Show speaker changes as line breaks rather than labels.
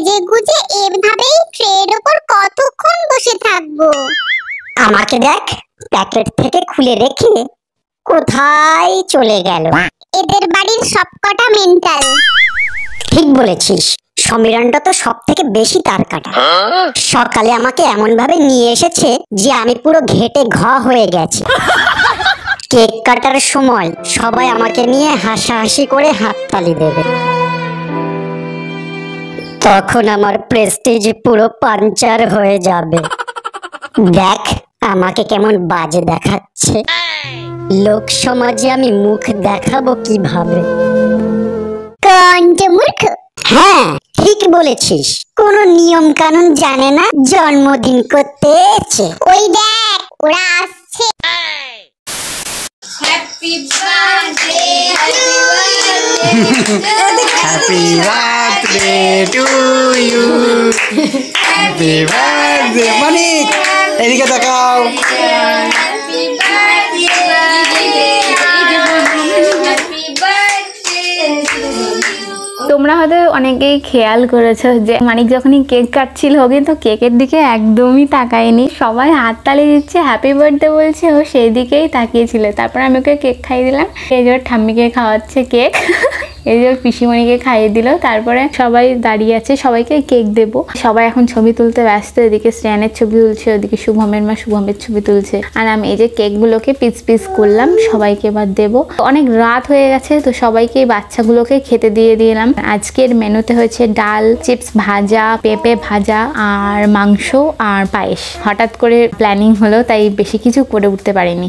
সেজে গুজে এভাবেই ট্রের উপর কতক্ষণ বসে থাকবো?
আমাকে দেখ, প্যাকেট থেকে খুলে রেখে কোথায় চলে গেল।
এদের বাড়ির সবকটা মেন্টাল।
ঠিক বলেছিস, সমীরণটা তো সব থেকে বেশি তার কাটা। সকালে আমাকে এমন ভাবে নিয়ে এসেছে যে আমি পুরো ঘেটে ঘ হয়ে গেছি। কেক কাটার সময় সবাই আমাকে নিয়ে হাসাহাসি করে হাততালি দেবে, তখন আমার প্রেস্টিজ পুরো পাঞ্চার হয়ে যাবে। দেখ আমাকে কেমন বাজে দেখাচ্ছে, লোক সমাজে আমি মুখ দেখাবো কিভাবে?
মূর্খ।
হ্যাঁ ঠিক বলেছিস, কোন নিয়ম কানুন জানে না, জন্মদিন করতে এসেছে।
ওই দেখ ওরা আসছে।
Happy birthday,
Happy birthday to you. Happy birthday মানিক, এদিকে তাকাও।
happy birthday, happy birthday to you.
তোমরা হয়তো অনেকেই খেয়াল করেছো যে মানিক যখনই কেক কাটছিল ও কিন্তু কেকের দিকে একদমই তাকায়নি, সবাই হাততালি দিচ্ছে হ্যাপি বার্থডে বলছে, ও সেই দিকেই তাকিয়েছিল। তারপর আমি ওকে কেক খাইয়ে দিলাম, এই যে ওর ঠাম্মিকে খাওয়াচ্ছে কেক, এই যে ওর পিসিমণিকে খাইয়ে দিল। তারপরে সবাই দাঁড়িয়ে আছে, সবাইকে কেক দেবো। সবাই এখন ছবি তুলতে ব্যস্ত, এদিকে শ্রেয়ানের ছবি তুলছে, ওদিকে শুভমের মা শুভমের ছবি তুলছে, আর আমি এই যে কেকগুলোকে পিস পিস করলাম, সবাইকে এবার দেবো। অনেক রাত হয়ে গেছে, তো সবাইকে বাচ্চাগুলোকে খেতে দিয়ে দিলাম। আজকের মেনুতে হয়েছে ডাল, চিপস ভাজা, পেঁপে ভাজা আর মাংস আর পায়েস। হঠাৎ করে প্ল্যানিং হলো, তাই বেশি কিছু করে উঠতে পারিনি।